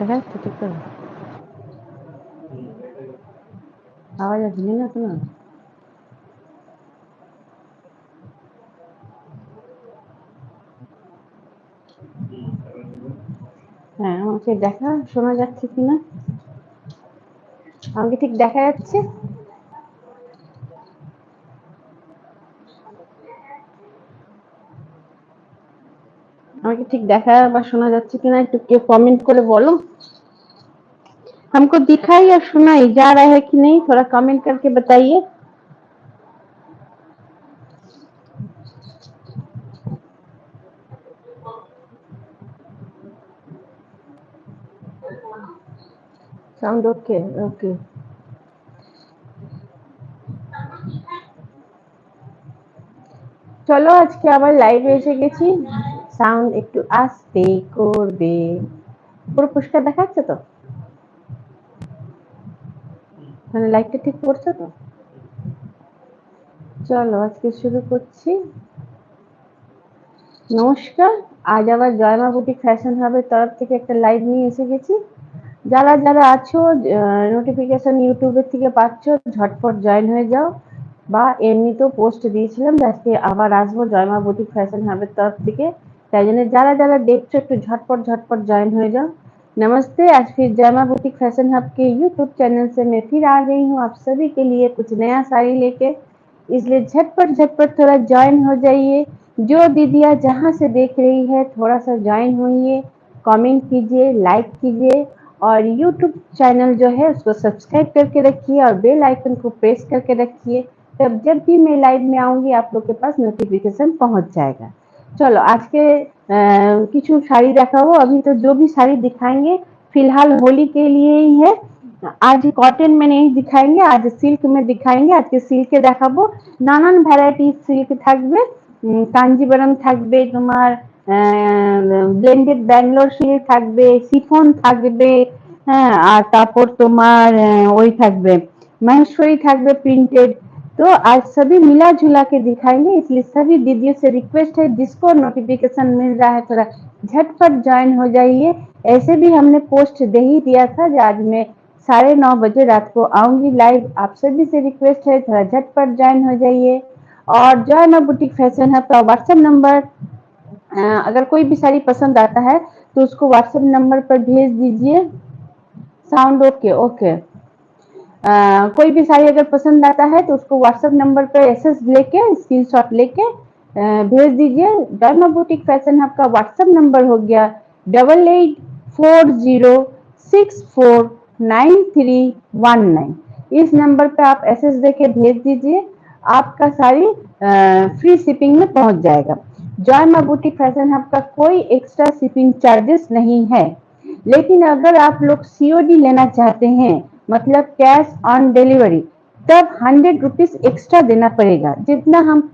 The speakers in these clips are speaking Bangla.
দেখা যাচ্ছে ঠিক করে? আওয়াজ আসছে না তোমার? হ্যাঁ, আমাকে দেখা শোনা যাচ্ছে কিনা? আমাকে ঠিক দেখা যাচ্ছে? আমাকে ठीक দেখা বা শোনা যাচ্ছে কিনা একটু কেউ कमेंट করে বলো। हमको दिखाई या सुनाई जा रहा है कि नहीं, थोड़ा कमेंट करके बताइए। Sound okay okay. চলো আজকে আবার লাইভে এসে গেছি। সাউন্ড একটু আস্তে করবে। পুরো পরিষ্কার দেখাচ্ছে তো? মানে লাইটটা ঠিক করছো তো? চলো আজকে শুরু করছি। নমস্কার। আজ আবার জয়মা বুটিক ফ্যাশন হাবের তরফ থেকে একটা লাইভ নিয়ে এসে গেছি। যারা যারা আছো নোটিফিকেশন ইউটিউবের থেকে পাচ্ছ, ঝটপট জয়েন হয়ে যাও। বা এমনিতেও পোস্ট দিয়েছিলাম যে আজকে আবার আসবো জয়মা বুটিক ফैशन हब तरफ থেকে। তাই জন্য যারা যারা দেখছো একটু ঝটপট ঝটपट ज्वाइन हो जाओ। नमस्ते। आज फिर जयमा बुटीक फैशन हब के यूट्यूब चैनल से मैं फिर आ गई हूँ आप सभी के लिए कुछ नया साड़ी लेके। इसलिए झटपट झटपट थोड़ा ज्वाइन हो जाइए। जो दीदियाँ जहाँ से देख रही है थोड़ा सा ज्वाइन होइए, कमेंट कीजिए, लाइक कीजिए और यूट्यूब चैनल जो है उसको सब्सक्राइब करके रखिए और बेल आइकन को प्रेस करके रखिए। तब जब भी मैं लाइव में आऊंगी आप लोग के पास नोटिफिकेशन पहुंच जाएगा। चलो आज के কিছু শাড়ি দেখাবো। अभी तो जो भी साड़ी दिखाएंगे फिलहाल होली के लिए ही है। आज कॉटन में नहीं दिखाएंगे, आज सिल्क में दिखाएंगे। आज के सिल्के দেখাবো। নানান ভ্যারাইটির সিল্ক থাকবে। কাঞ্জিবরম থাকবে, তোমার ব্লেন্ডেড ব্যাঙ্গালোর সিল্ক থাকবে, শিফন থাকবে। হ্যাঁ, আর তারপর তোমার ওই থাকবে महेश्वरी থাকবে प्रिंटेड। तो आज सभी मिला जुला के दिखाएंगे। इसलिए सभी दीदियों से रिक्वेस्ट है जिसको नोटिफिकेशन मिल रहा है थोड़ा झटपट ज्वाइन हो जाइए। ऐसे भी हमने पोस्ट दे ही दिया था जो आज मैं 9:30 बजे रात को आऊंगी लाइव। आप सभी से रिक्वेस्ट है थोड़ा झटपट ज्वाइन हो जाइए। और जॉयमा बुटीक फैशन हब का व्हाट्सएप नंबर, अगर कोई भी साड़ी पसंद आता है तो उसको व्हाट्सएप नंबर पर भेज दीजिए। Sound okay okay. कोई भी साड़ी अगर पसंद आता है तो उसको व्हाट्सएप नंबर पर एसएस लेके स्क्रीनशॉट लेके भेज दीजिए। डर्मा बुटीक फैशन हब का व्हाट्सएप नंबर हो गया 8840649319। इस नंबर पे आप एसएस देके भेज दीजिए। आपका साड़ी फ्री शिपिंग में पहुंच जाएगा। जॉयमा बुटीक फैशन हब का कोई एक्स्ट्रा शिपिंग चार्जेस नहीं है। लेकिन अगर आप लोग सीओडी लेना चाहते हैं मतलब कैश ऑन डिलीवरी, तब 100 रुपीज एक्स्ट्रा देना पड़ेगा। जितना हम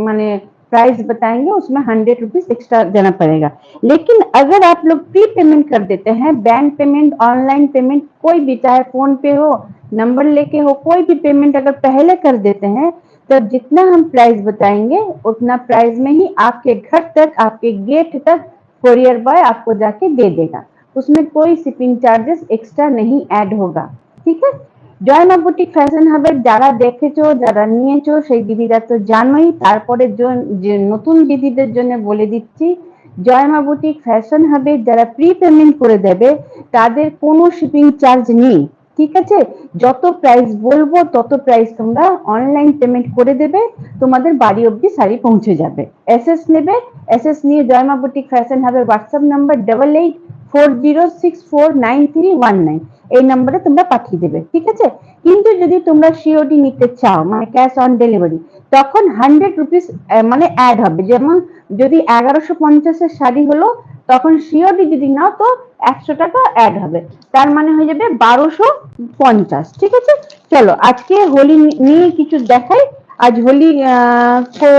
माने प्राइस बताएंगे उसमें 100 रुपीज एक्स्ट्रा देना पड़ेगा। लेकिन अगर आप लोग प्री पेमेंट कर देते हैं, बैंक पेमेंट, ऑनलाइन पेमेंट, कोई भी चाहे फोन पे हो, नंबर लेके हो, कोई भी पेमेंट अगर पहले कर देते हैं तो जितना हम प्राइस बताएंगे उतना प्राइस में ही आपके घर तक, आपके गेट तक कोरियर बॉय आपको जाके दे देगा। उसमें कोई शिपिंग चार्जेस एक्स्ट्रा नहीं ऐड होगा। ঠিক আছে? জয়মা বুটিক ফ্যাশন হাবের যারা দেখেছো, যারা নিয়েছো সেই দিদিরা তো জানোই। তারপরে যে নতুন দিদিদের জন্য বলে দিচ্ছি, জয়মা বুটিক ফ্যাশন হাবে যারা প্রি পেমেন্ট করে দেবে তাদের কোনো শিপিং চার্জ নেই। ঠিক আছে? যত প্রাইস বলবো তত প্রাইস তোমরা অনলাইন পেমেন্ট করে দেবে, তোমাদের বাড়ি অবধি শাড়ি পৌঁছে যাবে। এসএস নেবে, এসএস নিয়ে জয়মা বুটিক ফ্যাশন হাবের হোয়াটসঅ্যাপ নাম্বার 8840649319 এই নম্বরে তোমরা পাঠিয়ে দেবে। ঠিক আছে? কিন্তু যদি তোমরা সিওডি নিতে চাও মানে ক্যাশ অন ডেলিভারি, তখন 100 রুপিস মানে অ্যাড হবে। যেমন যদি 1150 শাড়ি হলো তখন সিওডি যদি নাও তো 100 টাকা অ্যাড হবে। তার মানে হয়ে যাবে 1250। ঠিক আছে? চলো আজকে হোলি নিয়ে কিছু দেখাই। आज होली को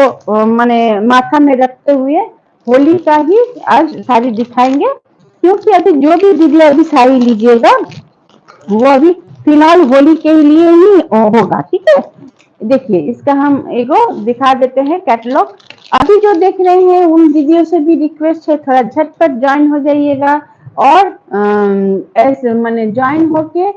माने माथा में रखते हुए होली का ही आज साड़ी दिखाएंगे। क्योंकि अभी जो भी दीदी अभी साड़ी लीजिएगा वो अभी फिलहाल होली के लिए ही होगा। ठीक है? देखिए इसका हम एगो दिखा देते हैं कैटलॉग। अभी जो देख रहे हैं उन दीदियों से भी रिक्वेस्ट है थोड़ा झटपट ज्वाइन हो जाइएगा और माने ज्वाइन होके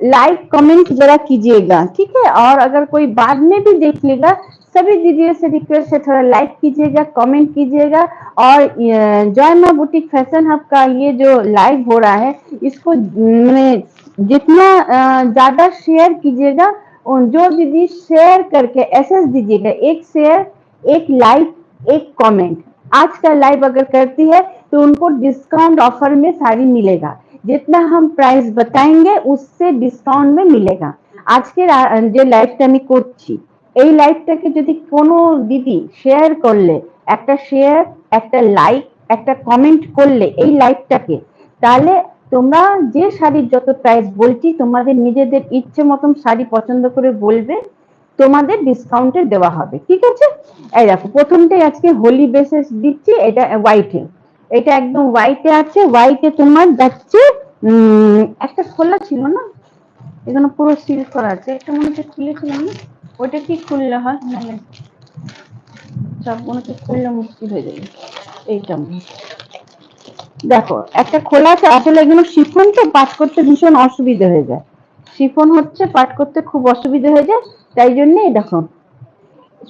लाइक कमेंट जरा कीजिएगा, ठीक है। और अगर कोई बाद में भी देख लेगा, सभी दीदियों से रिक्वेस्ट है थोड़ा लाइक कीजिएगा, कमेंट कीजिएगा। और जय माँ बुटीक फैशन हब का ये जो लाइव हो रहा है, इसको मैंने जितना ज्यादा शेयर कीजिएगा, जो दीदी शेयर करके एसएस दीजिएगा, एक शेयर, एक लाइक, एक कमेंट। आज का लाइव अगर करती है तो उनको डिस्काउंट ऑफर में साड़ी मिलेगा, जितना हम प्राइस बताएंगे उससे डिस्काउंट में मिलेगा। আজকের যে লাইভটা আমি করছি, এই লাইভটাকে যদি কোনো দিদি শেয়ার করলে, একটা শেয়ার, একটা লাইক, একটা কমেন্ট করলে এই লাইভটাকে, তাহলে তোমরা যে শাড়ির যত প্রাইস বলছি তোমাদের নিজেদের ইচ্ছে মতন শাড়ি পছন্দ করে বলবে, তোমাদের ডিসকাউন্টে দেওয়া হবে, ঠিক আছে। এই দেখো প্রথমটাই আজকে হোলি বেসিস দিচ্ছি, এটা হোয়াইটে, এটা একদম হোয়াইটে আছে। হোয়াইটে তোমার যাচ্ছে একটা খোলা ছিল না, এখানে পুরো সিল করা আছে, একটা মনে হচ্ছে খুলেছিলাম না, ওটা কি খুললে হয়, নাহলে সব মনে হচ্ছে খুললে মুশকিল হয়ে যাবে। এইটা দেখো একটা খোলা আছে, আসলে এগুলো শিফন তো পাট করতে ভীষণ অসুবিধা হয়ে যায়, শিফন হচ্ছে পাট করতে খুব অসুবিধা হয়ে যায়, তাই জন্যই দেখো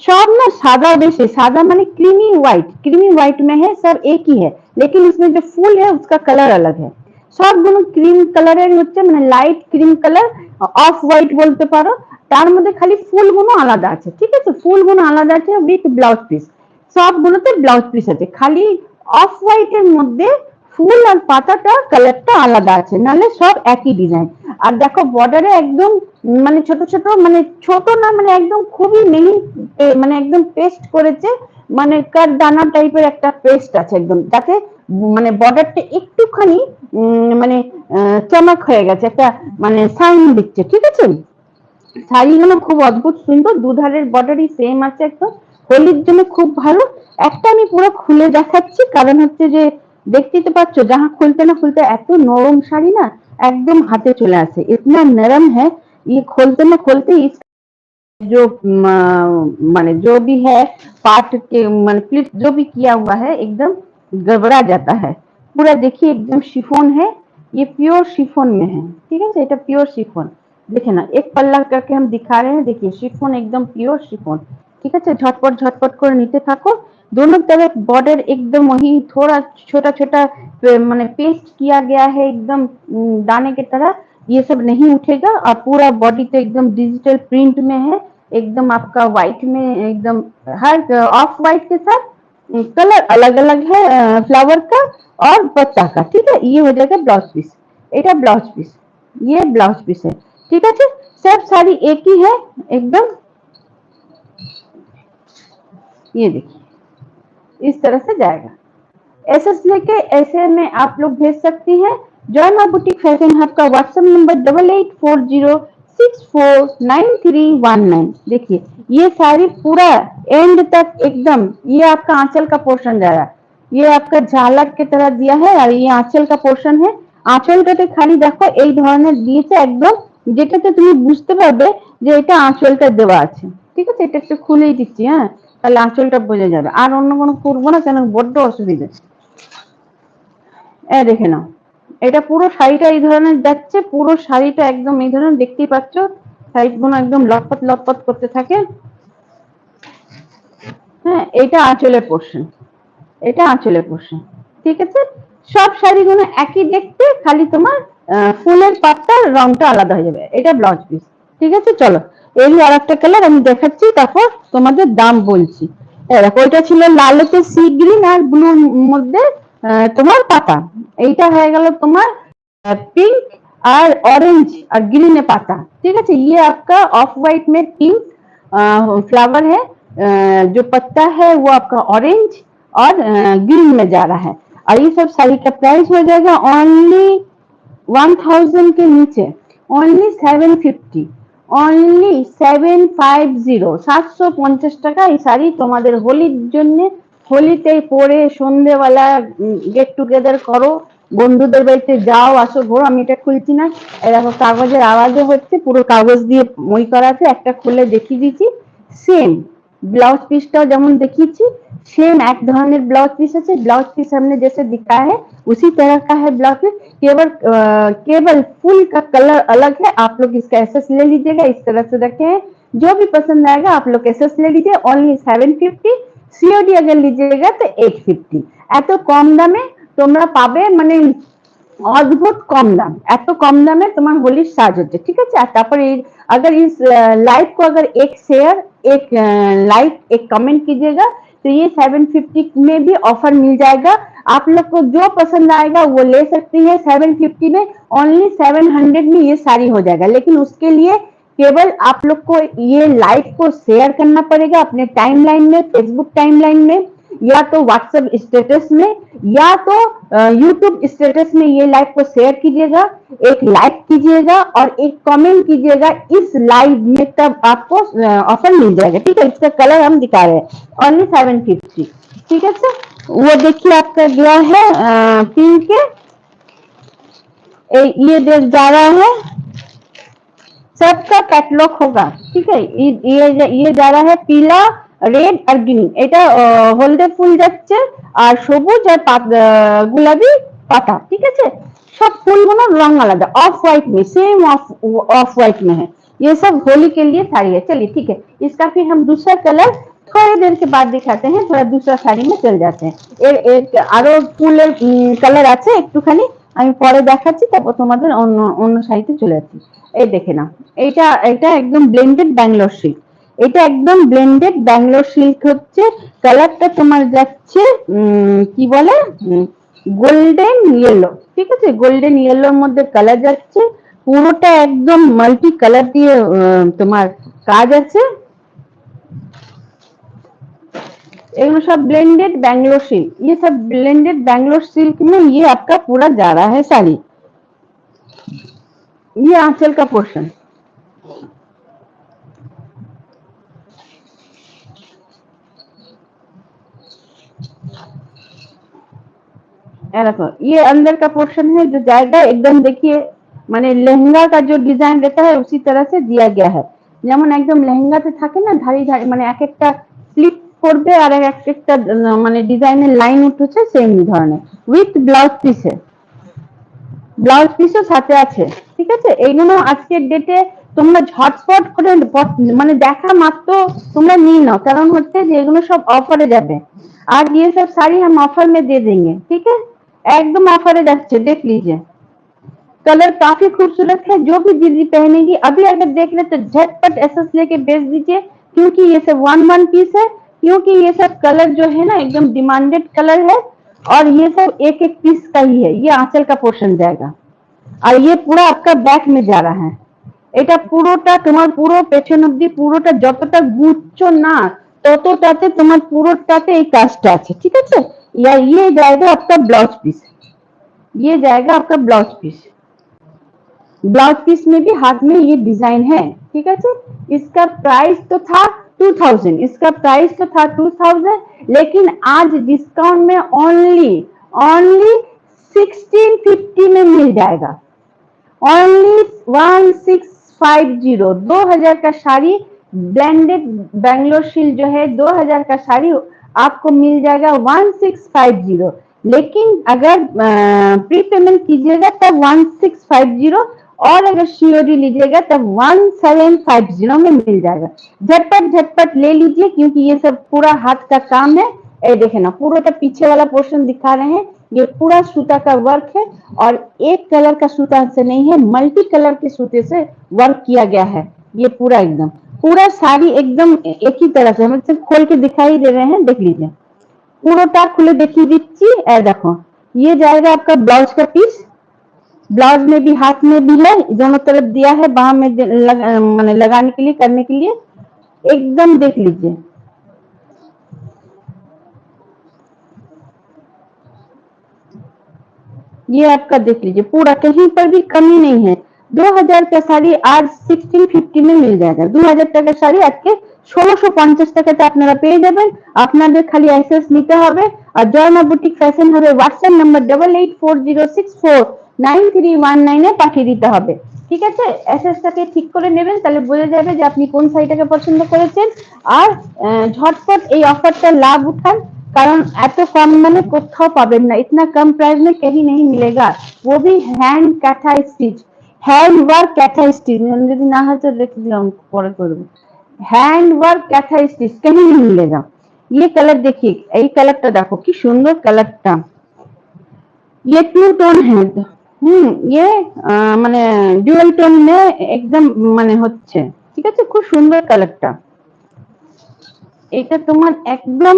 सब ना सादा बेस, सादा माने क्रीमी व्हाइट में है, सब एक ही है, लेकिन इसमें जो फूल है उसका कलर अलग है। সবগুলো ক্রিম কালারের হচ্ছে, মানে light cream colour, off white বলতে পারো, তার মধ্যে খালি ফুলগুলো আলাদা আছে, ঠিক আছে, ফুলগুলো আলাদা আছে উইথ ব্লাউজ পিস, সবগুলোতে ব্লাউজ পিস আছে, খালি অফ হোয়াইটের মধ্যে ফুল আর পাতাটা কালারটা আলাদা আছে, নালে সব একই ডিজাইন। আর দেখো বর্ডারে একদম মানে ছোট ছোট, মানে ছোট না, মানে একদম খুবই মিহি, মানে একদম পেস্ট করেছে, মানে কার দানা টাইপের একটা পেস্ট আছে একদম, যাতে মানে বর্ডারটা একটুখানি মানে চমক হয়ে গেছে, একটা মানে সাইন দিচ্ছে, ঠিক আছে। শাড়িগুলো খুব অদ্ভুত সুন্দর, দুধারের বর্ডারই সেম আছে একদম, হোলির জন্য খুব ভালো। একটা আমি পুরো খুলে দেখাচ্ছি, কারণ হচ্ছে যে দেখতেই তো পাচ্ছ, যাহা খুলতে না খুলতে এত নরম শাড়ি না, एकदम हाथे चले आसे, इतना नरम है, ये खोलते ना खोलते इस जो माने जो भी है पार्ट के माने प्लीट जो भी किया हुआ है एकदम गड़बड़ा जाता है पूरा। देखिए एकदम शिफॉन है, ये प्योर शिफॉन में है, ठीक है, এটা प्योर शिफॉन। देखिए ना एक पल्ला करके हम दिखा रहे हैं, देखिए शिफॉन एकदम प्योर शिफॉन, ठीक है। झटपट झटपट कर नीचे थाको, दोनों तरफ बॉर्डर एकदम वही थोड़ा छोटा छोटा माने पेस्ट किया गया है, एकदम दाने की तरह, ये सब नहीं उठेगा। और पूरा बॉडी तो एकदम डिजिटल प्रिंट में है, एकदम आपका व्हाइट में, एकदम हर ऑफ व्हाइट के साथ कलर अलग अलग है फ्लावर का और पत्ता का, ठीक है। ये हो जाएगा ब्लाउज पीस, এটা ब्लाउज पीस, ये ब्लाउज पीस है, ठीक है। सब सारी एक ही है एकदम, ये देखिए इस तरह से जाएगा। ऐसे लेके ऐसे में आप लोग भेज सकती हैं। जय माँ बुटीक फैशन हब का व्हाट्सएप नंबर 8840649319। देखिए ये सारी पूरा एंड तक एकदम, ये आपका आंचल का पोर्शन जा रहा है, ये आपका झालक की तरह दिया है, और ये आंचल का पोर्शन है। আঁচলটাতে খালি দেখো এই ধরনের দিয়েছে একদম, যেটাতে তুমি বুঝতে পারবে যে এটা আঁচলটা দেওয়া আছে, ঠিক আছে। এটা একটু খুলেই দিচ্ছি, হ্যাঁ, তাহলে আঁচলটা বোঝা যাবে, আর অন্য কোনো করবো না, কেন বড্ড অসুবিধা। দেখে নাও এটা পুরো শাড়িটা এই ধরনের যাচ্ছে, পুরো শাড়িটা একদম এই ধরনের, দেখতেই পাচ্ছ সাইডগুলো একদম লটপট লটপট করতে থাকে, হ্যাঁ। এটা আঁচলের পোর্শন, এটা আঁচলের পোর্শন, ঠিক আছে। সব শাড়িগুলো একই দেখতে, খালি তোমার ফুলের পাতার রংটা আলাদা হয়ে যাবে। এটা ব্লাউজ পিস, ঠিক আছে। চলো এই আর একটা কালার আমি দেখাচ্ছি, তারপর তোমাদের দাম বলছি। দেখো ওইটা ছিল লালেতে সি গ্রিন আর ব্লুর মধ্যে তোমার পাতা, এইটা হয়ে গেল তোমার पिंक और ऑरेंज और ग्रीन पाता, ठीक है। ये आपका ऑफ व्हाइट में पिंक फ्लावर है, जो पत्ता है वो आपका ऑरेंज और ग्रीन में जा रहा है। और ये सब साड़ी का प्राइस हो जाएगा ओनली 1000 के नीचे, ओनली 750, ओनली 750, 750 টাকা এই শাড়ি তোমাদের হোলির জন্য। হোলিতে পরে সন্ধ্যেবেলা গেট টুগেদার করো, বন্ধুদের বাড়িতে যাও আসো ঘোরো। আমি এটা খুলছি না, এরকম কাগজের আওয়াজও হচ্ছে, পুরো কাগজ দিয়ে মই করা আছে, একটা খুলে দেখিয়ে দিচ্ছি। সেম ब्लाउज पीसটাও যেমন দেখিয়েছি सेम एक धरনের ब्लाउज पीस है। ब्लाउज पीस हमने जैसे दिखाया है उसी तरह का है ब्लाउज पीस, केवल केवल फुल का कलर अलग है। आप लोग इसका एसएस ले लीजिएगा, इस तरह से रखे हैं। जो भी पसंद आएगा आप लोग एसएस ले लीजिए, ओनली 750। सीओडी अगर लीजिएगा तो 850। এত কম দামে তোমরা পাবে, মানে অদ্ভুত কম दाम, এত কম দামে তোমার হোলির সাজ হচ্ছে, ঠিক আছে। আর তারপরে अगर इस लाइव को अगर एक शेयर, एक लाइक, एक कमेंट कीजिएगा तो ये 750 में भी ऑफर मिल जाएगा। आप लोग को जो पसंद आएगा वो ले सकती है। 750 में ओनली 700 में ये साड़ी हो जाएगा, लेकिन उसके लिए केवल आप लोग को ये लाइव को शेयर करना पड़ेगा अपने टाइमलाइन में, फेसबुक टाइमलाइन में, या तो व्हाट्सएप स्टेटस में, या तो यूट्यूब स्टेटस में ये लाइव को शेयर कीजिएगा, एक लाइक कीजिएगा और एक कमेंट कीजिएगा इस लाइव में, तब आपको ऑफर मिल जाएगा, ठीक है। इसका कलर हम दिखा रहे हैं, ओनली 750, ठीक है सर। वो देखिए आपका गया है पिंक, ये जा रहा है, सबका कैटलॉग होगा, ठीक है। ये जा रहा है पीला, রেড আর গ্রিন, এটা হলদে ফুল যাচ্ছে আর সবুজ আর গোলাপি পাতা, ठीक है। सब फूलগুলো रंग आलादा, ऑफ व्हाइट में, सेम ऑफ व्हाइट में है। ये सब होली के लिए साड़ी है। चलिए ठीक है, इसका फिर हम दूसरा कलर थोड़ी देर के बाद दिखाते हैं, थोड़ा दूसरा साड़ी में चल जाते हैं। एक আরো ফুলের কালার আছে, একটুখানি আমি পরে দেখাচ্ছি, তারপর তোমাদের অন্য অন্য শাড়িতে চলে যাচ্ছি। এই দেখে নাও, এটা একদম ব্লেন্ডেড ব্যাঙ্গালোর সিল্ক, এটা একদম ব্লেন্ডেড ব্যাঙ্গালোর সিল্ক হচ্ছে। কালারটা তোমার যাচ্ছে কি বলে গোল্ডেন ইয়েলো, ঠিক আছে। গোল্ডেন ইয়েলোর মধ্যে কালার যাচ্ছে, পুরোটা একদম মাল্টি কালার দিয়ে তোমার কাজ আছে। एगो सब ब्लेंडेड बैंगलोर सिल्क, ये सब ब्लेंडेड बैंगलोर सिल्क में ये आपका पूरा जा रहा है साड़ी। ये आंचल का पोर्शन, देखो ये अंदर का पोर्शन है जो जाएगा एकदम, देखिए माने लहंगा का जो डिजाइन रहता है उसी तरह से दिया गया है। যেমন একদম লেহেঙ্গাতে থাকে না ধারি ধারি, মানে এক একটা স্লিপ করবে আর এক একটা মানে ডিজাইনের লাইন উঠছে, সেম ধরনের উইথ ব্লাউজ পিসে, ব্লাউজ পিসও সাথে আছে, ঠিক আছে। এইগুলো আজকের ডেটে তোমরা ঝটপট করে মানে দেখা মাত্র তোমরা নিয়ে নাও, কারণ হচ্ছে যে এগুলো সব অফারে যাবে। আর ये सब साड़ी हम ऑफर में दे देंगे, ठीक है, एकदम ऑफर जाচ্ছে, देख लीजिए। कलर काफी खूबसूरत है, जो भी दीदी पहनेगी अभी अगर देख ले तो झटपट एसएस लेके भेज दीजिए, क्योंकि ये सब वन पीस है, क्योंकि ये सब कलर जो है ना एकदम डिमांडेड कलर है, और ये सब एक एक पीस का ही है। ये आंचल का पोर्शन जाएगा और ये पूरा आपका बैक में जा रहा है। এটা পুরোটা তোমার পুরো পেছন অবধি পুরোটা যতটা গুচ্ছ না ততটাতে তোমার পুরোটাতে এই কাজটা আছে, ঠিক আছে। या ये जाएगा आपका ब्लाउज पीस, ये जाएगा आपका ब्लाउज पीस। ब्लाउज पीस में भी हाथ में ये डिजाइन है, ठीक है। इसका प्राइस तो था 2000, इसका प्राइस तो था 2000, लेकिन आज डिस्काउंट में ओनली 1650 में मिल जाएगा, ओनली 1650। 2000 का साड़ी ब्लेंडेड बैंगलोर सिल्क जो है 2000 का साड़ी आपको मिल जाएगा 1650, लेकिन अगर प्री पेमेंट कीजिएगा तब 1650, और अगर सीओडी लीजिएगा तब 1750 में मिल जाएगा। झटपट ले लीजिए, क्योंकि ये सब पूरा हाथ का काम है। ये देखे ना, पूरा पीछे वाला पोर्शन दिखा रहे हैं, ये पूरा सूता का वर्क है, और एक कलर का सूता से नहीं है, मल्टी कलर के सूते से वर्क किया गया है। ये पूरा एकदम पूरा साड़ी एकदम एक ही तरह से हम सिर्फ खोल के दिखाई दे रहे हैं, देख लीजिए। पूरा खुले देखिए दीजिए, देखो ये जाएगा आपका ब्लाउज का पीस। ब्लाउज में भी हाथ में भी है, दोनों तरफ दिया है, बाह में माने लगाने के लिए, करने के लिए, एकदम देख लीजिए। ये आपका देख लीजिए, पूरा कहीं पर भी कमी नहीं है। 2000 का साड़ी आज 1650 में मिल जाएगा। 2000 টাকার শাড়ি আজকে 1650 টাকাতে আপনারা পেয়ে যাবেন। আপনাদের খালি এসএস নিতে হবে, আর জয়মা বুটিক ফ্যাশন হবে হোয়াটসঅ্যাপ নাম্বার 8840649319 এ পাঠিয়ে দিতে হবে। ঠিক আছে, এসএসটাকে ঠিক করে নেবেন, তাহলে বোঝা যাবে যে আপনি কোন শাড়িটাকে পছন্দ করেছেন। আর ঝটপট এই অফারটা লাভ উঠান, কারণ এত কম দামে কোথাও পাবেন না, इतना कम प्राइस में कहीं नहीं मिलेगा, वो भी हैंड কাঁথা स्टिच, हैंड वर्क কাঁথা स्टिच। যদি না হয় তো দেখে দিলাম, পরে করব। हैंड वर्क কাঁথা स्टिच कहीं नहीं मिलेगा। ये कलर देखिए, এই কালারটা দেখো কি সুন্দর কালারটা, ये टू टोन है। ये মানে ডুয়াল টোন মে একদম মানে হচ্ছে, ঠিক আছে, খুব সুন্দর কালারটা। এটা তোমার একদম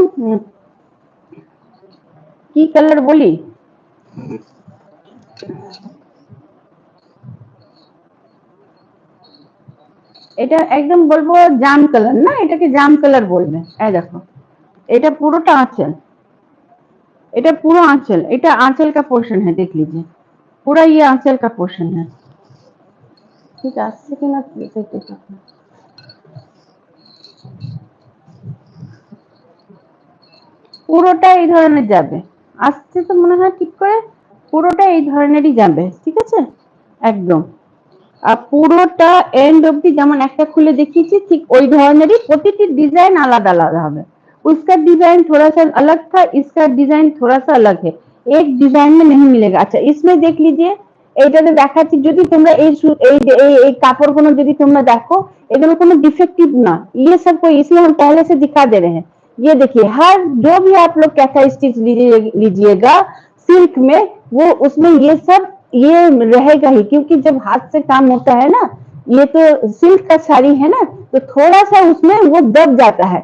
কি কালার বলি, এটা একদম বলবো জাম কালার না, এটাকে জাম কালার বলবে। এই দেখো, এটা পুরোটা आंचल, এটা পুরো आंचल, এটা आंचल का पोर्शन है, देख लीजिए पूरा ये आंचल का पोर्शन है। ঠিক আছে কিনা দেখতে থাকো। পুরোটা এই ধরনের যাবে, আসছে তো মনে হয় ঠিক করে, পুরোটা এই ধরনেরই যাবে, ঠিক আছে একদম। আর পুরোটা এন্ড অব্দি যেমন একটা খুলে দেখিয়েছি ঠিক ওই ধরনেরই, প্রতিটি ডিজাইন আলাদা আলাদা হবে। उसका डिजाइन थोड़ा सा अलग था, इसका डिजाइन थोड़ा सा अलग है, एक डिजाइन में नहीं मिलेगा। अच्छा इसमें देख लीजिए, এইটাতে দেখাচ্ছি, যদি তোমরা এই কাপড়গুলো যদি তোমরা দেখো, এগুলো কোনো डिफेक्टिव ना, ये सब को इसलिए हम पहले से दिखा दे रहे हैं। ये देखिए, हर जो भी आप लोग कैसा स्टिच लीजिएगा सिल्क में, वो उसमें ये सब ये रहेगा ही, क्योंकि जब हाथ से काम होता है ना, ये तो सिल्क का साड़ी है ना, तो थोड़ा सा उसमें वो दब जाता है,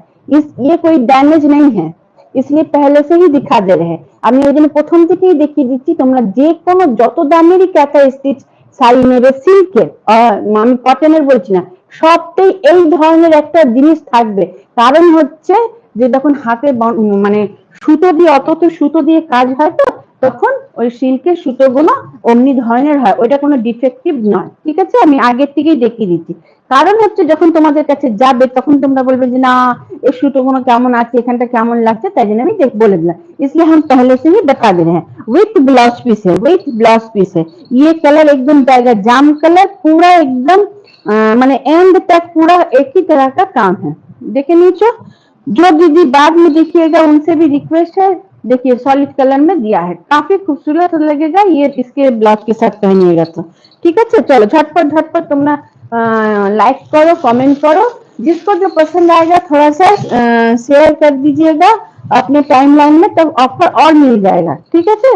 ये कोई डैमेज नहीं है, इसलिए पहले से ही दिखा दे रहे हैं। আমি ওই জন্য প্রথম থেকেই দেখিয়ে দিচ্ছি, তোমরা যে কোনো যত দামেরই কাঁথা স্টিচ শাড়ি নেবে সিল্কের, আমি কটনের বলছি না, সবটাই এই ধরনের একটা জিনিস থাকবে। কারণ হচ্ছে যে যখন হাতে মানে সুতো দিয়ে, অত তো সুতো দিয়ে কাজ হয় তো, তখন ওই সিল্কের সুতোগুলো অমনি ধরনের হয়, ওইটা কোনো ডিফেক্টিভ নয়, ঠিক আছে। আমি আগের থেকেই দেখিয়ে দিচ্ছি, কারণ হচ্ছে যখন তোমাদের কাছে যাবে তখন তোমরা বলবে যে না এই সুতোগুলো কেমন আছে, এখানটা কেমন লাগছে, তাই জন্য আমি বলে দিলাম। इसलिए हम पहले से ही बता दे रहे हैं। विथ ब्लाउज पीस है, विथ ब्लाउज पीस है। ये कलर एकदम जाएगा जाम कलर, पूरा एकदम माने एंड तक पूरा एक ही तरह का काम है। देखे नीचे, जो दीदी बाद में देखिएगा उनसे भी रिक्वेस्ट है, देखिए सॉलिड कलर में दिया है, काफी खूबसूरत लगेगा ये इसके ब्लाउज के साथ पहनिएगा तो, ठीक है। चलो झटपट झटपट तुमने लाइक करो, कमेंट करो, जिसको जो पसंद आएगा थोड़ा सा शेयर कर दीजिएगा अपने टाइमलाइन में, तब ऑफर और मिल जाएगा, ठीक है।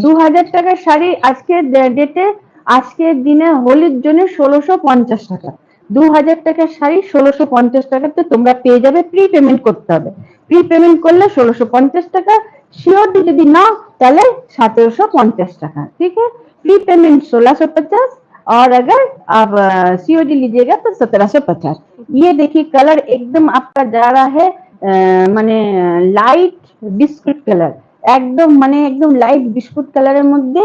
2000 টাকার শাড়ি আজকে ডেটে, আজকের দিনে হোলির জন্য 1650 টাকা, 2000 টাকার শাড়ি 1650 টাকাতে তোমরা পেয়ে যাবে। প্রি পেমেন্ট করতে হবে, প্রি পেমেন্ट করলে 1650 টাকা, সিওরটি যদি না তাহলে 1750 টাকা, ठीक है। प्री पेमेंट 1650, और अगर आप सीओडी लीजिएगा तो 1750। ये देखिए कलर एकदम आपका जा रहा है माने लाइट बिस्कुट कलर, একদম মানে একদম লাইট বিস্কুট কালারের মধ্যে,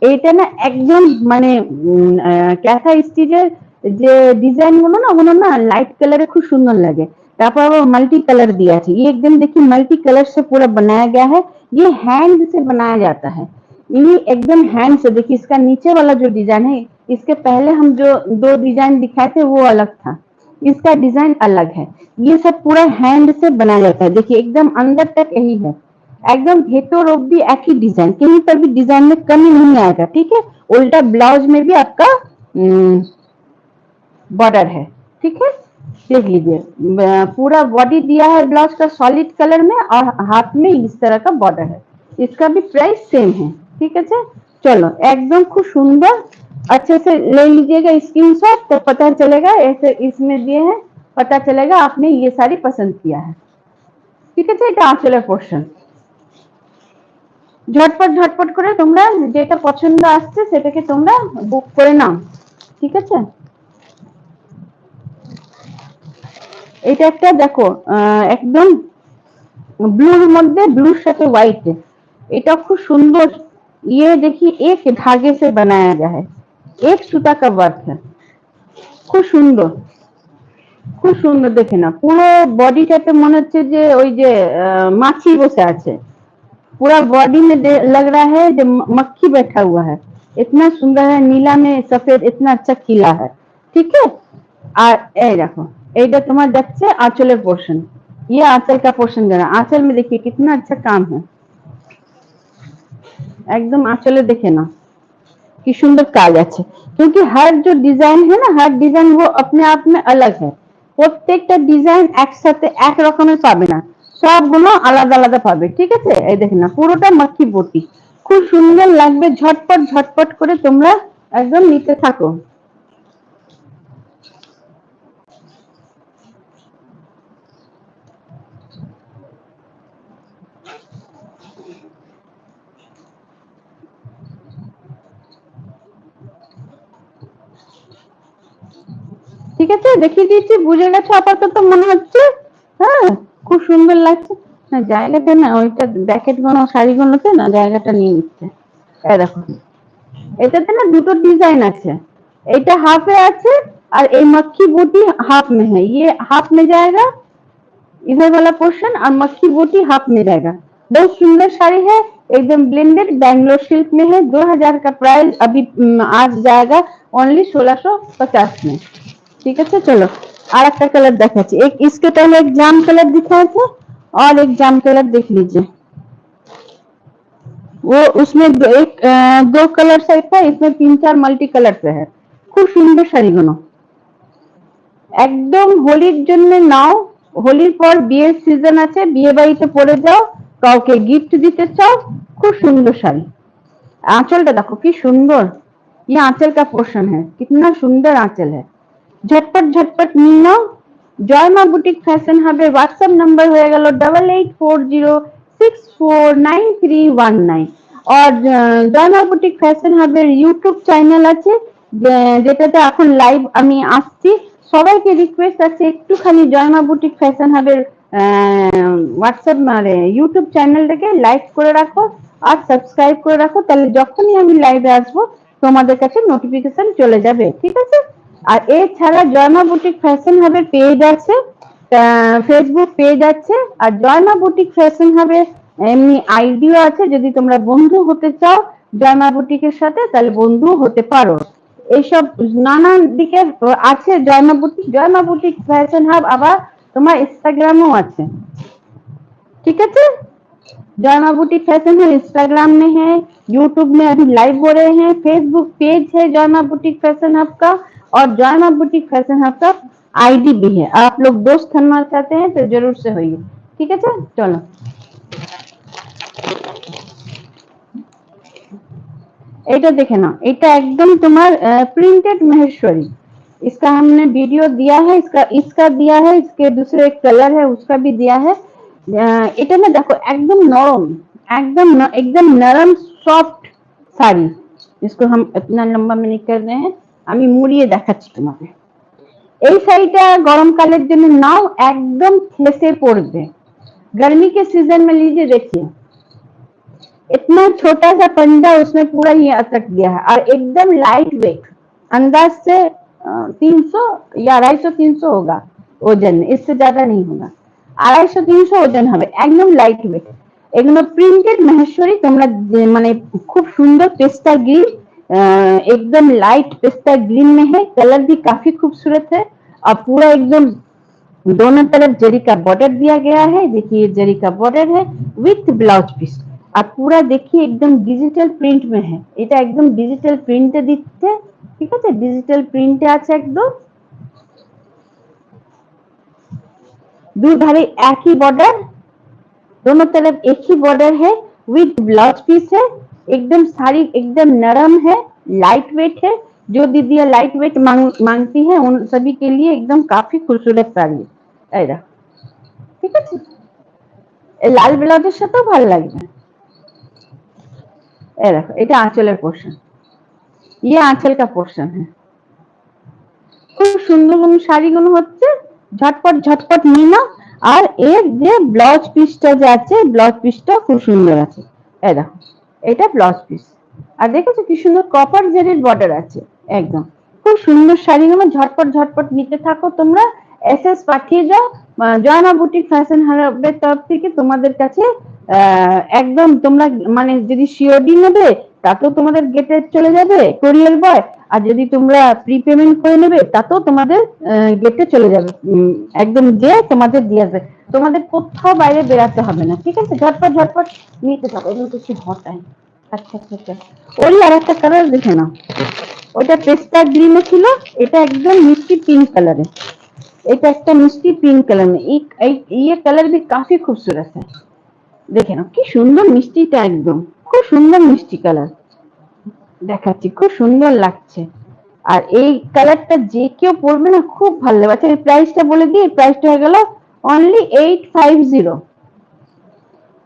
এইটা না একদম মানে ক্যাথা স্টিচের যে ডিজাইন গুলো না, ওগুলো না लाइट कलर খুব সুন্দর লাগে। তারপর আবার মাল্टी कलर दिया है, ये एकदम देखिए मल्टी कलर से पूरा बनाया गया है, ये हैंड से बनाया जाता है, ये एकदम हैंड से। देखिए इसका नीचे वाला जो डिजाइन है, इसके पहले हम जो दो डिजाइन दिखाए थे वो अलग था, इसका डिजाइन अलग है, ये सब पूरा हैंड से बनाया जाता है। देखिए एकदम अंदर तक यही है, एकदम ভেতর অব্দি একই ডিজাइन, कहीं पर भी डिजाइन में कमी नहीं आएगा, ठीक है। उल्टा ब्लाउज में भी आपका बॉर्डर है, ठीक है। देख लीजिए पूरा बॉडी दिया है ब्लाउज का सॉलिड कलर में, और हाथ में इस तरह का बॉर्डर है, इसका भी प्राइस सेम है, ठीक है। चलो एकदम खूब सुंदर, अच्छे से ले लीजिएगा स्क्रीनशॉट, तो पता चलेगा, ऐसे इसमें दिए हैं, पता चलेगा आपने ये साड़ी पसंद किया है, ठीक है। এটা আঁচলের পোর্শন, ঝটপট ঝটপট করে তোমরা যেটা পছন্দ আসছে সেটাকে তোমরা বুক করে নাও, ঠিক আছে। এটা একটা দেখো একদম ব্লুর মধ্যে, ব্লুর সাথে হোয়াইট, এটা খুব সুন্দর। ये देखिए एक धागे से बनाया गया है, एक सूता का वर्क है, খুব সুন্দর, খুব সুন্দর। দেখে না পুরো বডিটাতে মনে হচ্ছে যে ওই যে মাছি বসে আছে, पूरा बॉडी में लग रहा है जो मक्खी बैठा हुआ है, इतना सुंदर है, नीला में सफेद इतना अच्छा खिला है। ठीक है, और ये देखो, এইটা তোমার যাচ্ছে आंचलेर पोर्शन, ये आंचल का पोर्शन देना। आंचल में देखिए कितना अच्छा काम है, एकदम आंचले देखे ना কি সুন্দর কাজ আছে। क्योंकि हर जो डिजाइन है ना, हर डिजाइन वो अपने आप में अलग है। প্রত্যেকটা ডিজাইন একসাথে এক রকমের পাবে না, সবগুলো আলাদা আলাদা পাবে। ঠিক আছে, এই দেখেন না, পুরোটা মাখি বুটি, খুব সুন্দর লাগবে। ঝটপট ঝটপট করে তোমরা একদম নিতে থাকো। ঠিক আছে, দেখিয়ে দিয়েছি, বুঝে গেছো আপাতত মনে হচ্ছে? হ্যাঁ, খুব সুন্দর লাগছে না জায়গাটা, না ওইটা ব্যাকেট গুলো শাড়িগুলোতে না জায়গাটা নিয়ে নিচ্ছে। এই দেখো, এটাতে না দুটো ডিজাइन আছে, এটা हाफ है আছে, और ये मक्खी बूटी हाफ में है। ये हाफ में जाएगा इधर वाला पोर्शन, और मक्खी बूटी हाफ में जाएगा। बहुत सुंदर साड़ी है, एकदम ब्लेंडेड बैंगलोर सिल्क में है। 2000 का प्राइस अभी आज जाएगा ओनली 1650 में। ठीक है, चलो और एक कलर देखाচ্ছি। एक इसके पहले एक जाम कलर दिखाया था, और एक जाम कलर देख लीजिए। वो उसमें दो कलर सेट था, इसमें 3-4 मल्टी कलर से है। খুব সুন্দর শাড়িগুলো, একদম হোলির জন্য নাও। হোলির পর বিয়ের সিজন আছে, বিয়ে বাড়িতে পরে যাও, কাউকে গিফট দিতে চাও, খুব সুন্দর শাড়ি। आंचलটা দেখো কি সুন্দর, ये आंचल का पोर्शन है, कितना सुंदर आंचल है। झटपट झटपट নিয়ে নাও। জয় মা বুটিক ফ্যাশন হাবের হোয়াটসঅ্যাপ নাম্বার হয়ে গেল 8840649319। और জয় মা বুটিক ফ্যাশন হাবের ইউটিউব চ্যানেল আছে, যেটাতে এখন লাইভ আমি আসছি। সবাইকে রিকোয়েস্ট আছে একটুখানি জয় মা বুটিক ফ্যাশন হাবের হোয়াটসঅ্যাপ মানে ইউটিউব চ্যানেলটাকে লাইক করে রাখো আর সাবস্ক্রাইব করে রাখো, তাহলে যখনই আমি লাইভে আসবো তোমাদের কাছে নোটিফিকেশন চলে যাবে। ঠিক আছে, আর এছাড়া জয়মা বুটিক ফ্যাশন হাবের পেজ আছে, ফেসবুক পেজ আছে, আর জয়মা বুটিক ফ্যাশন হাবের এমনি আইডিও আছে। যদি তোমরা বন্ধু হতে চাও জয়মা বুটিকের সাথে, তাহলে বন্ধু হতে পারো। এইসব নানান দিকে আছে জয়মা বুটিক। জয়মা বুটিক ফ্যাশন হাব আবার তোমার इंस्टाग्रामও আছে। ठीक है, जयमा बुटीक फैशन है, इंस्टाग्राम में है, यूट्यूब में अभी लाइव हो रहे हैं, फेसबुक पेज है जयमा बुटीक फैशन हब का, और जयमा बुटीक फैशन हब का आईडी भी है। आप लोग दोस्त बनना चाहते हैं तो जरूर से होइए। ठीक है, चलो এটা দেখে নাও, এটা একদম তোমার प्रिंटेड महेश्वरी। इसका हमने वीडियो दिया है, इसका दिया है, इसके दूसरे एक कलर है उसका भी दिया है। এটা না দেখো একদম নরম, एकदम नरम सॉफ्ट साड़ी। इसको हम इतना लंबा में नहीं कर रहे हैं, আমি মুড়িয়ে দেখাচ্ছি তোমাকে। এই শাড়িটা গরমকালের জন্য নাও, একদম খেসে পড়বে। गर्मी के सीजन में लीजिए, देखिए इतना छोटा सा पंजा उसमें पूरा ये अटक गया है, और एकदम लाइट वेट। अंदाज से 300 या 250-300 होगा वजन, इससे ज्यादा नहीं होगा। 250-300 ওজন হবে, একদম লাইট ওয়েট। এগুলো প্রিন্টেড মহেশ্বরী। তোমরা মানে খুব সুন্দর পেস্তা গ্रीन, एकदम लाइट पेस्ता ग्रीन में है। कलर भी काफी खूबसूरत है, और पूरा एकदम दोनों तरफ जरी का बॉर्डर दिया गया है। देखिए जरी का बॉर्डर है विथ ब्लाउज पीस, और पूरा देखिए एकदम डिजिटल प्रिंट में है। এটা একদম ডিজিটাল প্রিন্টে দিচ্ছে। ঠিক আছে, ডিজিটাল প্রিন্টে আছে একদম। दो धारे एक ही बॉर्डर, दोनों तरफ एक ही बॉर्डर है, विद ब्लाउज पीस है। एकदम साड़ी एकदम नरम है, लाइट वेट है। जो दीदियां लाइट वेट मांगती है उन सभी के लिए एकदम काफी खूबसूरत साड़ी है। ठीक है, लाल ब्लाउजेर साथेও ভালো লাগবে। এই দেখো, এটা আঁচলের পোর্শন, ये आंचल का पोर्शन है। খুব সুন্দর শাড়িগুলো হচ্ছে, ঝটপট ঝটপট নিয়ে নাও। আর এর যে ব্লাউজ পিসটা যে আছে, ব্লাউজ পিসটা খুব সুন্দর আছে। এই দেখো, এটা ব্লাউজ পিস, আর দেখেছো কি সুন্দর কপার জেরির বর্ডার আছে একদম। খুব সুন্দর শাড়িগুলো ঝটপট ঝটপট নিতে থাকো তোমরা, এসএস পাঠিয়ে যাও। জয়মা বুটিক ফ্যাশন হাবের তরফ থেকে তোমাদের কাছে একদম তোমরা মানে যদি সিওডি নেবে তাতেও তোমাদের গেটে চলে যাবে কোরিয়ার বয়, আর যদি তোমরা প্রিপেমেন্ট করে নেবে তাতেও তোমাদের গেটে চলে যাবে, একদম যে তোমাদের দিয়ে আসবে, তোমাদের কোথাও বাইরে বেরাতে হবে না। ঠিক আছে, ঝটপট ঝটপট নিতে থাকো। এগুলো কিছু হটাই। আচ্ছা আচ্ছা আচ্ছা, ওরই আর একটা কালার দেখে নাও। ওটা পেস্তা গ্রিনে ছিল, এটা একদম মিষ্টি पिंक कलर है। এটা একটা মিষ্টি पिंक कलर में ये कलर भी काफी खूबसूरत है। দেখে নাও কি সুন্দর মিষ্টিটা, একদম খুব সুন্দর মিষ্টি কালার দেখাচ্ছি, খুব সুন্দর লাগছে। আর এই কালারটা যে কেউ পরবে না খুব ভালো লাগবে। আচ্ছা, এই প্রাইসটা বলে দিই, প্রাইসটা হয়ে গেল অনলি 850।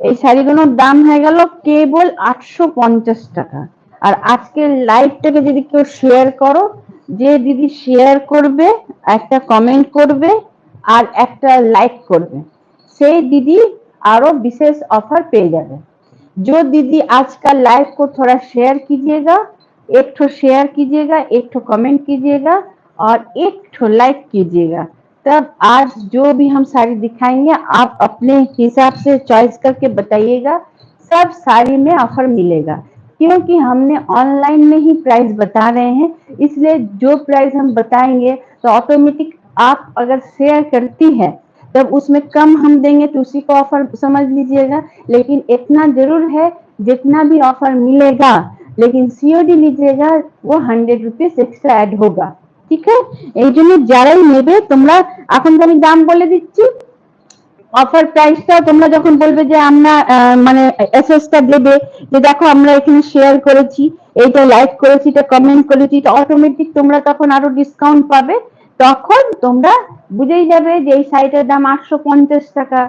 এই শাড়িগুলোর দাম হয়ে গেল কেবল 850 টাকা। আর আজকের লাইভটাকে যদি কেউ শেয়ার করো, যে দিদি শেয়ার করবে, একটা কমেন্ট করবে আর একটা লাইক করবে, সেই দিদি আরো বিশেষ অফার পেয়ে যাবে। जो दीदी आज का लाइव को थोड़ा शेयर कीजिएगा, एक ठो शेयर कीजिएगा, एक ठो कमेंट कीजिएगा और एक ठो लाइक कीजिएगा, तब आज जो भी हम साड़ी दिखाएंगे आप अपने हिसाब से चॉइस करके बताइएगा। सब साड़ी में ऑफर मिलेगा, क्योंकि हमने ऑनलाइन में ही प्राइस बता रहे हैं, इसलिए जो प्राइस हम बताएंगे तो ऑटोमेटिक आप अगर शेयर करती है तब उसमें कम हम देंगे तो उसी को ऑफर समझ लीजिएगा। लेकिन इतना जरूर है, जितना भी ऑफर मिलेगा, लेकिन सीओडी लीजिएगा वो 100 रुपीज एक्स्ट्रा ऐड होगा। ঠিক আছে, এই জন্য যারাই নেবে তোমরা, এখন তো আমি দাম বলে দিচ্ছি, অফার প্রাইসটা তোমরা যখন বলবে যে আমরা মানে এসএসটা দেবে, যে দেখো আমরা এখানে শেয়ার করেছি, এইটা লাইক করেছি, এটা কমেন্ট করেছি, তো অটোমেটিক তোমরা তখন আরো ডিসকাউন্ট পাবে। তখন তোমরা বুঝেই যাবে যে এই শাড়িটার দাম 850 টাকা।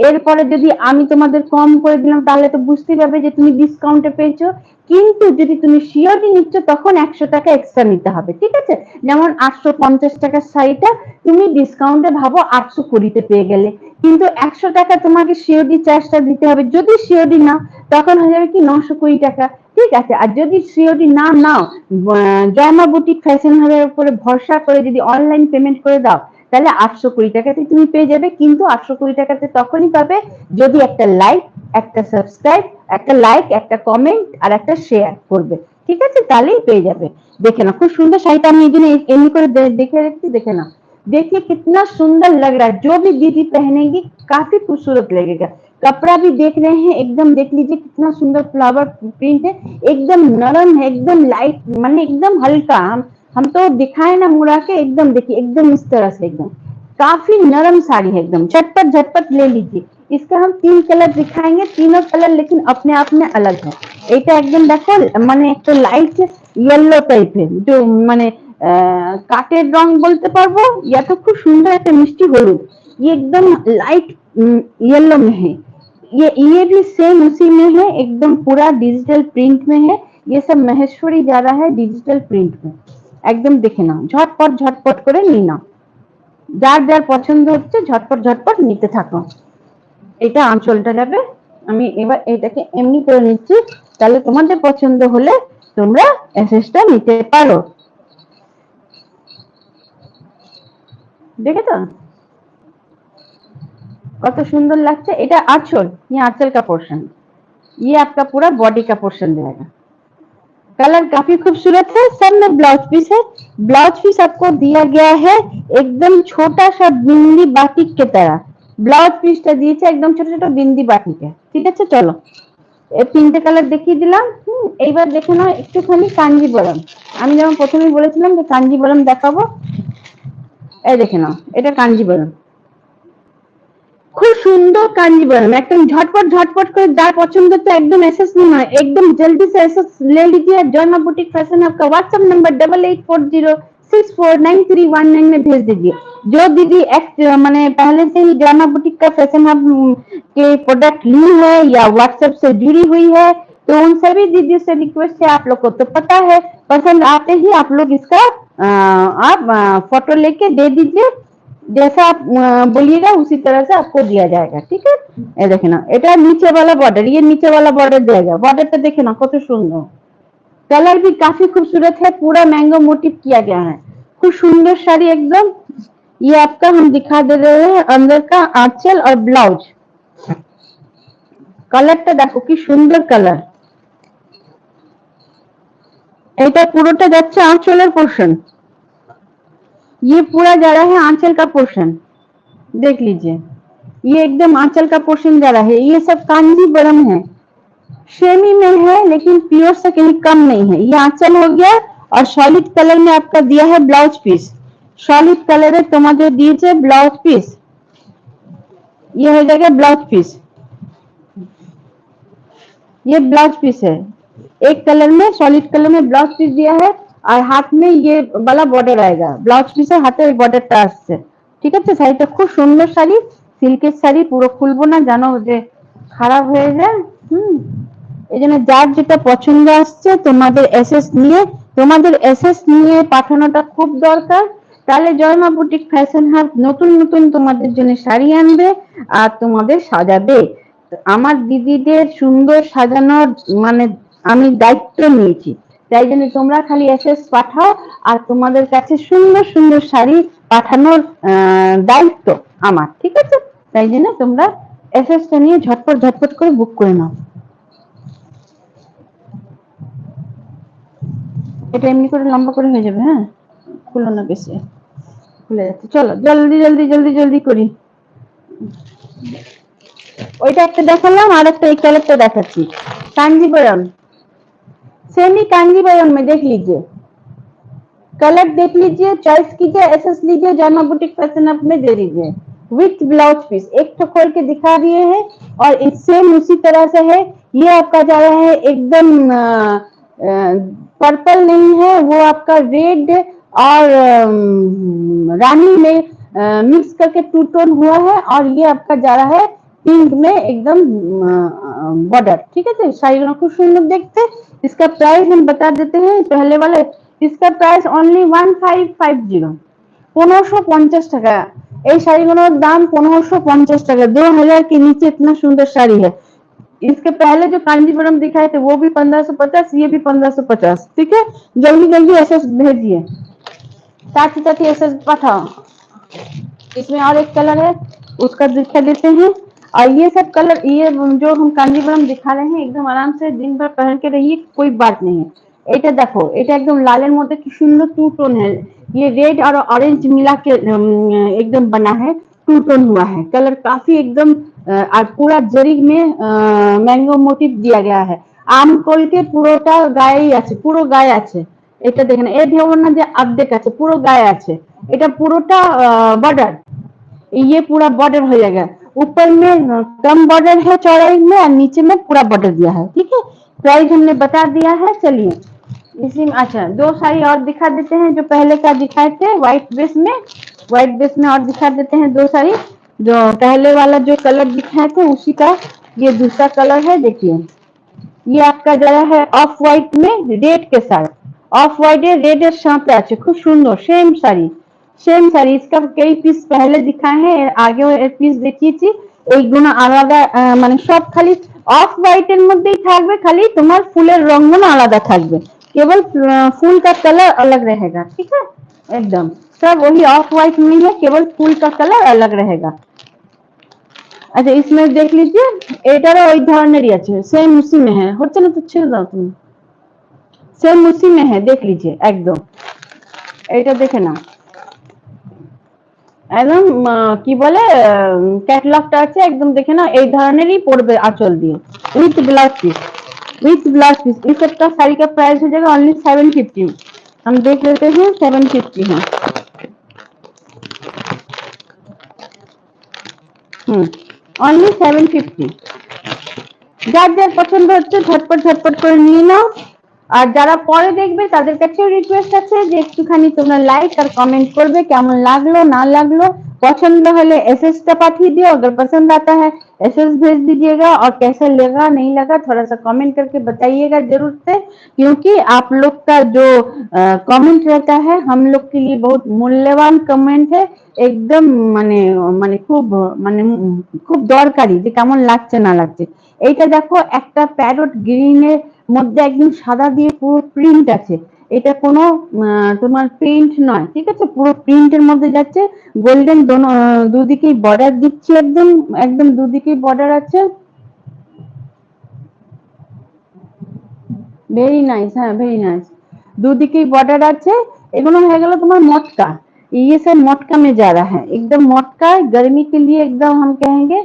এরপরে যদি আমি তোমাদের কম করে দিলাম তাহলে তো বুঝতে পারবে যে তুমি ডিসকাউন্টে পেয়েছো। কিন্তু যদি তুমি সিওরি নিচ্ছ তখন 100 টাকা এক্সট্রা নিতে হবে। ঠিক আছে, যেমন 850 টাকার শাড়িটা তুমি ডিসকাউন্টে ভাবো 820 পেয়ে গেলে, কিন্তু 100 টাকা তোমাকে সিওডি চার্জটা দিতে হবে। যদি সিওডি নাও তখন হয়ে যাবে কি 920 টাকা। ঠিক আছে, আর যদি সিওডি না নাও, জয়মা বুটিক ফ্যাশন হাবের উপরে ভরসা করে যদি অনলাইন পেমেন্ট করে দাও, তাহলে 820 টাকাতে তুমি পেয়ে যাবে। কিন্তু 820 টাকাতে তখনই পাবে যদি একটা লাইক, একটা সাবস্ক্রাইব, একটা লাইক, একটা কমেন্ট আর একটা শেয়ার করবে। ঠিক আছে, তাহলেই পেয়ে যাবে। দেখে না খুব সুন্দর শাড়িটা, আমি এই জন্য এমনি করে দেখে রাখছি। দেখে না, देखिए कितना सुंदर लग रहा है, जो भी दीदी पहनेगी काफी खूबसूरत लगेगा। कपड़ा भी देख रहे हैं, एकदम देख लीजिए कितना सुंदर फ्लावर प्रिंट है, एकदम नरम है, एकदम लाइट, माने एकदम हल्का। हम तो दिखाए ना मुड़ा के, एकदम देखिए एकदम इस तरह से, एकदम काफी नरम साड़ी है, एकदम झटपट झटपट ले लीजिए। इसका हम 3 कलर दिखाएंगे, तीनों कलर लेकिन अपने आप में अलग है। এটা একদম দেখো মানে একটু লাইট ইয়েলো টাইপের, जो মানে কাঠের রং বলতে পারবো, या तो খুব সুন্দর একটা মিষ্টি হলুদ। ये एकदम लाइट येलो में है। ये भी सेम उसी में है, एकदम पूरा डिजिटल प्रिंट में है। ये सब महेश्वरी जा रहा है डिजिटल प्रिंट में। একদম দেখে নাও, ঝটপট ঝটপট করে নিয়ে নাও, যার যার পছন্দ হচ্ছে ঝটপট ঝটপট নিতে থাকো। এটা আঁচলটা যাবে, আমি এবার এটাকে এমনি করে নিচ্ছি, তাহলে তোমাদের পছন্দ হলে তোমরা এসএসটা নিতে পারো। দেখেছো কত সুন্দর লাগছে। এটা आंचल, ये आंचल का पोर्शन, ये आपका पूरा बॉडी का पोर्शन रहेगा। कलर काफी खूबसूरत है। सब में ब्लाउज पीस है। ब्लाउज पीस आपको दिया गया है एकदम छोटा सा बिंदी बाटिक के तरह। ব্লাউজ পিসটা দিয়েছে একদম ছোট ছোট বিন্দি বাটিকে। ঠিক আছে, চলো এই তিনটে কালার দেখিয়ে দিলাম। এইবার দেখে নাও একটুখানি কাঞ্জিবরম। আমি যেমন প্রথমেই বলেছিলাম যে কাঞ্জিবরম দেখাবো, এই দেখে নাও এটা কাঞ্জিবরম, খুব সুন্দর कांजीवरम, एकदम झटपट झटपट করে যার পছন্দ হচ্ছে একদম এসএস নিয়ে নাও, एकदम जल्दी से एसएस ले लीजिए। जयमा बुटीक फैशन आपका व्हाट्सएप नंबर 8840649319 में भेज दीजिए। जो दीदी माने पहले से ही जयमा बुटीक का फैशन हब के प्रोडक्ट ली है या व्हाट्सएप से जुड़ी हुई है, तो उन सभी दीदी से रिक्वेस्ट है, आप लोग को तो पता है, पसंद आते ही आप लोग इसका आप फोटो लेके दे दीजिए। जैसा आप बोलिएगा उसी तरह से आपको दिया जाएगा। ठीक है, ये देखे ना এটা नीचे वाला बॉर्डर, ये नीचे वाला बॉर्डर जाएगा। बॉर्डरটা দেখে না কত সুন্দর, कलर भी काफी खूबसूरत है, पूरा मैंगो मोटिव किया गया है। खूब सुंदर साड़ी एकदम। ये आपका हम दिखा दे रहे हैं अंदर का आंचल और ब्लाउज। कलरটা দেখো কি সুন্দর कलर, এটা পুরোটা যাচ্ছে आंचलेर पोर्शन, ये पूरा जा रहा है आंचल का पोर्शन, देख लीजिए ये एकदम आंचल का पोर्शन जा रहा है। ये सब कांजीवरम है, सेमी में है लेकिन प्योर से कहीं कम नहीं है। ये आंचल हो गया और सॉलिड कलर में आपका दिया है ब्लाउज पीस, सॉलिड कलर है তোমাদের দিয়েছে ब्लाउज पीस, ये हो जाएगा ब्लाउज पीस, ये ब्लाउज पीस है, एक कलर में सॉलिड कलर में ब्लाउज पीस दिया है और हाथ में ये वाला बॉर्डर आएगा, ब्लाउज पीस है हाथे बॉर्डरটা আসছে। ঠিক আছে, শাড়িটা খুব সুন্দর শাড়ি, সিল্কের শাড়ি, পুরো খুলবো না জানো যে খারাপ হয়ে যায়। এই জন্য যার যেটা পছন্দ আসছে তোমাদের এসএস নিয়ে পাঠানোটা খুব দরকার, তাহলে জয়মা বুটিক ফ্যাশন হাব নতুন নতুন তোমাদের জন্য শাড়ি আনবে আর তোমাদের সাজাবে। আমার দিদিদের সুন্দর সাজানোর মানে আমি দায়িত্ব নিয়েছি, তাই জন্য তোমরা খালি এসএস পাঠাও আর তোমাদের কাছে সুন্দর সুন্দর শাড়ি পাঠানোর দায়িত্ব আমার, ঠিক আছে? তাই জন্য তোমরা এসএসটা নিয়ে ঝটপট ঝটপট করে বুক করে নাও। এটা এমনি করে লম্বা করে হয়ে যাবে। হ্যাঁ, খুলো না বেশি, খুলে যাচ্ছে। চলো জলদি জলদি জলদি জলদি করি। ওইটা একটা দেখালাম আর একটা এই কালারটা দেখাচ্ছি, कांजीवरम, सेमी कांजीवरम में देख लीजिए, कलर देख लीजिए, चॉइस कीजिए, एसएस लीजिए, जयमा बुटीक फैशन अप में दे दीजिए विथ ब्लाउज पीस। एक तो खोल के दिखा दिए हैं और सेम उसी तरह से है। ये आपका जा रहा है एकदम पर्पल नहीं है, वो आपका रेड और रानी में मिक्स करके टू टोन हुआ है और ये आपका जा रहा है पिंक में एकदम बॉर्डर। ठीक है, शाড়িগুলো খুব সুন্দর দেখতে। इसका प्राइस हम बता देते हैं पहले वाले, इसका प्राइस ओनली 1550, 1550 টাকা। এই শাড়িগুলোর দাম 1550 টাকা, 2000 के नीचे इतना सुंदर साड़ी है। इसके पहले जो कांजीवरम दिखाए थे वो भी 1550, ये भी 1550। ठीक है, जल्दी जल्दी एसएस भेजिए, साथ ही एसएस पठाओ। इसमें और एक कलर है उसका दिखा देते हैं। और ये सब कलर, ये जो हम कांजीवरम दिखा रहे हैं एकदम आराम से दिन भर पहन के रहिए, कोई बात नहीं है। এটা দেখো, এটা একদম লালের মধ্যে কি সুন্দর टू टोन है, ये रेड और ऑरेंज मिला के एकदम बना है, टू टोन हुआ है, कलर काफी एकदम और पूरा जरी में मैंगो मोटिव दिया गया है। आम कल के পুরোটা গায়েই আছে, পুরো গায়ে আছে। এটা দেখেন, এই ভেবো না যে অর্ধেক আছে, পুরো গায়ে আছে, এটা পুরোটা बॉर्डर, ये पूरा बॉर्डर हो जाएगा। ऊपर में कम बॉर्डर है चौड़ाई में और नीचे में पूरा बॉर्डर दिया है। ठीक है, प्राइस हमने बता दिया है। चलिए इसी में अच्छा दो साड़ी और दिखा देते हैं, जो पहले का दिखाए थे व्हाइट बेस में, व्हाइट बेस में और दिखा देते हैं दो साड़ी। जो पहले वाला जो कलर दिखाए थे उसी का ये दूसरा कलर है। देखिए ये आपका जरा है ऑफ व्हाइट में रेड के साथ, ऑफ व्हाइट रेड এর সাথে আছে, খুব সুন্দর সেম শাড়ি, সেম শাড়ি। इसका कई পিস पहले दिखाए हैं, আগেও এর পিস দেখিয়েছি। এইগুলো আলাদা মানে সব খালি অফ হোয়াইট এর মধ্যেই থাকবে, খালি তোমার ফুলের রংগুলো আলাদা থাকবে, केवल फूल का कलर अलग रहेगा। ठीक है, एकदम सब वही ऑफ व्हाइट में है, केवल फूल का कलर अलग रहेगा। अच्छा इसमें देख लीजिए, एटारो ওই ধরনেরই আছে, सेम उसी में है, হচ্ছে না তো ছেড়ে দাও তুমি, सेम उसी में है, देख लीजिए एकदम। এটা দেখে না একদম কি বলে ক্যাটালগটা আছে একদম, দেখে না এই ধরনেরই পড়বে আঁচল দিয়ে with blouse piece, with blouse piece. इस सबका साड़ी का प्राइस हो जाएगा ओनली 750। हम देख लेते हैं 750 है। ओनली 750। যার যার পছন্দ হচ্ছে ঝটপট ঝটপট করে নিয়ে নাও। আর যারা পরে দেখবে তাদের কাছেও রিকোয়েস্ট আছে যে একটুখানি তোমরা লাইক আর কমেंट করবে, কেমন লাগলো না লাগলো। पसंद हले एसएस का पाठिए दियो, अगर पसंद आता है एसएस भेज दीजिएगा, और कैसा लगा नहीं लगा थोड़ा सा कमेंट करके बताइएगा जरूर से, क्योंकि आप लोग का जो कमेंट रहता है हम लोग के लिए बहुत मूल्यवान कमेंट है। एकदम माने माने खूब दरकारी যে কেমন লাগছে না লাগছে। এইটা দেখো একটা প্যারট গ্রিনের মধ্যে একদম সাদা দিয়ে পুরো প্রিন্ট আছে, এটা কোনো তোমার প্রিন্ট নয়। ঠিক আছে, পুরো প্রিন্টের মধ্যে যাচ্ছে, গোল্ডেন দুদিকেই বর্ডার দিচ্ছি, একদম একদম দুদিকেই বর্ডার আছে। ভেরি নাইস, হ্যাঁ ভেরি নাইস। দুদিকেই বর্ডার আছে। এগুলো হয়ে गया तुम्हारा मटका। ये सब मटका में जा रहा है, एकदम मटका गर्मी के लिए एकदम हम कहेंगे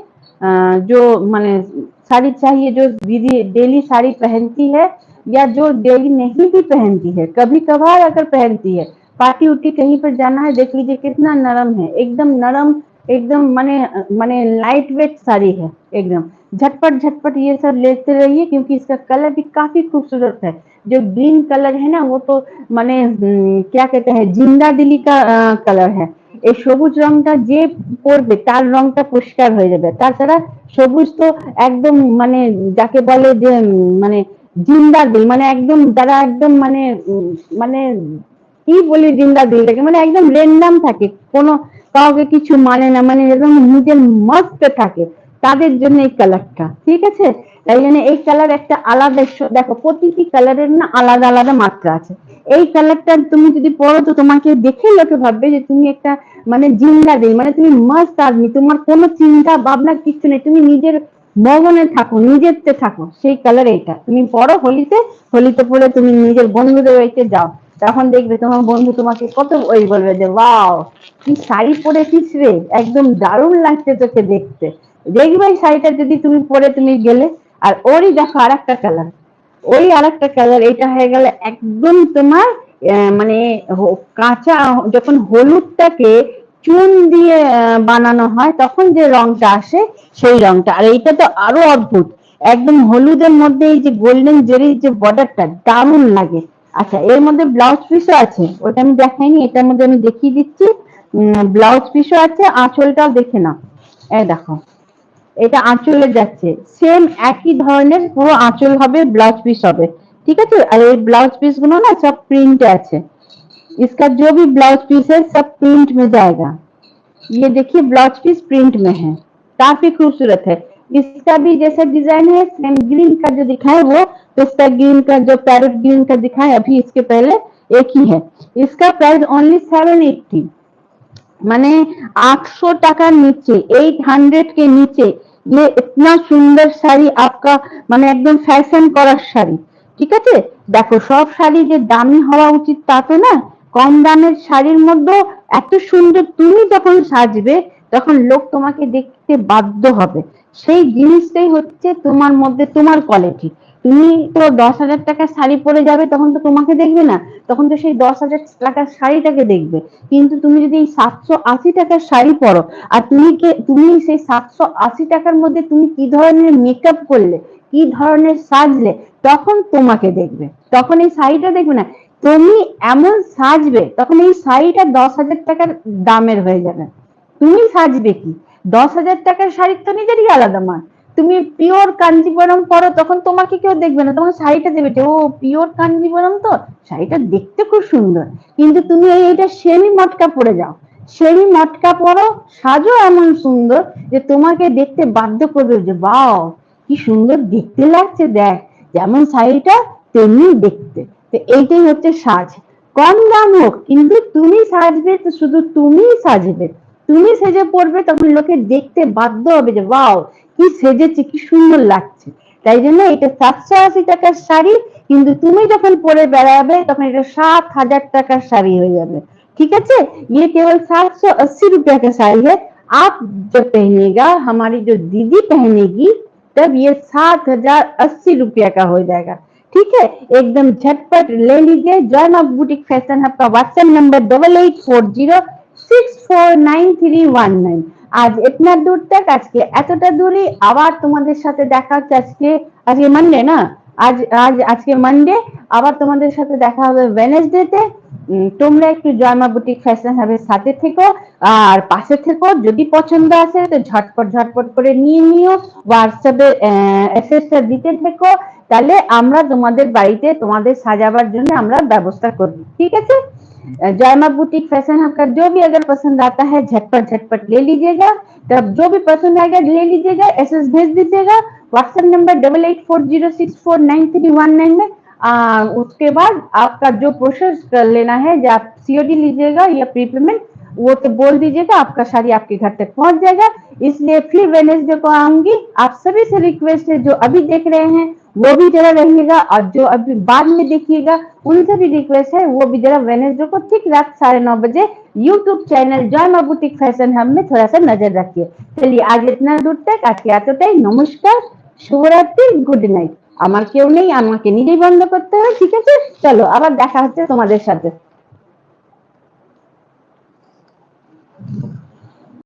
जो माने साड़ी चाहिए, जो दीदी डेली साड़ी पहनती है या जो डेली नहीं भी पहनती है, कभी कभार अगर पहनती है, पार्टी उटी कहीं पर जाना है, देख लीजिए कितना नरम है, एकदम नरम, एकदम माने माने लाइट वेट साड़ी है एकदम। झटपट झटपट ये सब लेते रहिए, क्योंकि इसका कलर भी काफी खूबसूरत है। जो ग्रीन कलर है ना, वो तो माने क्या कहते हैं, जिंदा दिली का कलर है। এই সবুজ রংটা যে পরবে তার রংটা পরিষ্কার হয়ে যাবে। তাছাড়া সবুজ তো একদম মানে যাকে বলে যে মানে জিন্দা দিল, মানে একদম যারা একদম মানে মানে কি বলি জিন্দা দিলটাকে, মানে একদম রেন্ডাম থাকে, কোনো কাউকে কিছু মানে না, মানে একদম নিজের মস্ত থাকে, তাদের জন্য এই কালারটা ঠিক আছে। তাই জন্য এই কালার একটা আলাদা, দেখো প্রতিটি কালারের না আলাদা আলাদা মাত্রা আছে। এই কালারটা তুমি যদি পরো তো তোমাকে দেখে লোকে ভাববে যে তুমি একটা মানে জিন্দা দিল, মানে তুমি মস্ত আদমি, তোমার কোনো চিন্তা ভাবনা কিছু নেই, তুমি নিজের মগনে থাকো, নিজেরতে থাকো, সেই কালার এইটা তুমি পরো হোলিতে। হোলিতে পরে তুমি নিজের বন্ধুদের বাড়িতে যাও, তখন দেখবে তোমার বন্ধু তোমাকে কত ওই বলবে যে ওয়াও কি শাড়ি পরেছিস রে, একদম দারুণ লাগছে তোকে দেখতে। দেখবে এই শাড়িটা যদি তুমি পরে তুমি গেলে। আর ওরই দেখো আর একটা কালার, ওই আরেকটা কালার, এটা হয়ে গেল একদম তোমার মানে কাঁচা, যখন হলুদটাকে চুন দিয়ে বানানো হয় তখন যে রংটা আসে সেই রংটা। আর এইটা তো আরো অদ্ভুত, একদম হলুদের মধ্যে এই যে গোল্ডেন জেরির যে বর্ডারটা দারুণ লাগে। আচ্ছা, এর মধ্যে ব্লাউজ পিসও আছে, ওটা আমি দেখাইনি, এটার মধ্যে আমি দেখিয়ে দিচ্ছি। ব্লাউজ পিসও আছে, আঁচলটাও দেখে নাও। এই দেখো, এটা আঁচলে যাচ্ছে, সেম একই ধরনের পুরো আঁচল হবে, ব্লাউজ পিস হবে, ঠিক আছে। আর এই ब्लाउज पीस गुलो ना सब प्रिंट है, इसका जो भी ब्लाउज पीस है सब प्रिंट में जाएगा। ये देखिए ब्लाउज पीस प्रिंट में है, काफी खूबसूरत है। इसका भी जैसा डिजाइन है सेम ग्रीन का जो दिखाए वो, तो इसका ग्रीन का जो पैरेट ग्रीन का दिखाए अभी इसके पहले एक ही है। इसका प्राइस ओनली 780, माने 800 টাকার নিচে, 800 के नीचे ये इतना सुंदर শাড়ি आपका মানে একদম ফ্যাশন করার শাড়ি, ঠিক আছে। দেখো সব শাড়ি যে দামি হওয়া উচিত তা তো না, কম দামের শাড়ির মধ্যে এত সুন্দর, তুমি যখন সাজবে তখন লোক তোমাকে দেখতে বাধ্য হবে। সেই জিনিসটাই হচ্ছে তোমার মধ্যে তোমার কোয়ালিটি। তুমি তো 10,000 টাকার শাড়ি পরে যাবে, তখন তো তোমাকে দেখবে না, তখন তো সেই 10,000 টাকার শাড়িটাকে দেখবে। কিন্তু তুমি যদি এই 780 টাকার শাড়ি পরো, আর তুমি সেই 780 টাকার মধ্যে তুমি কি ধরনের মেকআপ করলে, কি ধরনের সাজলে, তখন তোমাকে দেখবে, তখন এই শাড়িটা দেখবে না, তুমি এমন সাজবে তখন এই শাড়িটা 10,000 টাকার দামের হয়ে যাবে। তুমি সাজবে কি, 10,000 টাকার শাড়ির তো নিজেরই আলাদা মান। তুমি পিওর কাঞ্জিবরম পরো তখন তোমাকে কেউ দেখবে না, তোমার শাড়িটা দেবে ও পিওর কাঞ্জিবরম, তো শাড়িটা দেখতে খুব সুন্দর। কিন্তু তুমি এইটা সেমি মটকা পরে যাও, সেমি মটকা পরো, সাজো এমন সুন্দর যে তোমাকে দেখতে বাধ্য করবে যে বাও কি সুন্দর দেখতে লাগছে, দেখ যেমন শাড়িটা তেমনি দেখতে। তো এইটাই হচ্ছে সাজ, কম দাম হোক কিন্তু তুমি সাজবে, তো শুধু তুমি সাজবে, তুমি সেজে পড়বে, তখন লোকে দেখতে বাধ্য হবে যে ওয়াও কি সেজেছে, কি সুন্দর লাগছে। তাই জন্য এটা 780 টাকার শাড়ি, কিন্তু তুমি যখন পরে বেড়াবে তখন এটা 7,000 টাকার শাড়ি হয়ে যাবে, ঠিক আছে। ये केवल 780 रुपया का साड़ी है। आप जब पहनिएगा, हमारी जो दीदी पहनेगी, तब ये 7,080 रुपया का हो जाएगा, ठीक है। एकदम झटपट ले लीजिए। जॉय माँ बुटीक फैशन हब का व्हाट्सएप नंबर 8840649319। আজ इतना दूर तक, আজকে এতটা দূরে আবার তোমাদের সাথে দেখা হচ্ছে। আজকে আজকে মানডে না, আজকে মানডে, আবার তোমাদের সাথে দেখা হবে ওয়েডনেসডেতে। তোমরা একটু জয়মা বুটিক ফ্যাশন হাবের সাথে থেকো আর পাশে থেকো। যদি পছন্দ আছে তো ঝটপট ঝটপট করে নিয়ে নিও, হোয়াটসঅ্যাপে এসএসটা দিতে থেকো, তাহলে আমরা তোমাদের বাড়িতে তোমাদের সাজাবার জন্য আমরা ব্যবস্থা করব, ঠিক আছে। जयमा बुटीक फैशन हब का जो भी अगर पसंद आता है झटपट झटपट ले लीजिएगा, तब जो भी पसंद आएगा ले लीजिएगा, एसएस भेज दीजिएगा। व्हाट्सएप नंबर 8840649319 में। उसके बाद आपका जो प्रोसेस कर लेना है, जो आप सीओडी लीजिएगा या प्री पेमेंट, वो तो बोल दीजिएगा, आपका साड़ी आपके घर तक पहुंच जाएगा। इसलिए फिर वेडनेसडे को आऊंगी। आप सभी से रिक्वेस्ट है जो अभी देख रहे हैं वो भी जरा रहिएगा, और जो अभी बाद में देखिएगा उनसे भी रिक्वेस्ट है वो भी जरा वेनेसडे को ठीक रात 9:30 बजे यूट्यूब चैनल जय मां बुटीक फैशन हब में थोड़ा सा नजर रखिए। चलिए आज इतना दूर तक, আজকে এতটাই। নমস্কার, শুভরাত্রি, গুড নাইট। আমার কেউ নেই, আমাকে নিজেই বন্ধ করতে হবে, ঠিক আছে? চলো আবার দেখা হচ্ছে তোমাদের সাথে।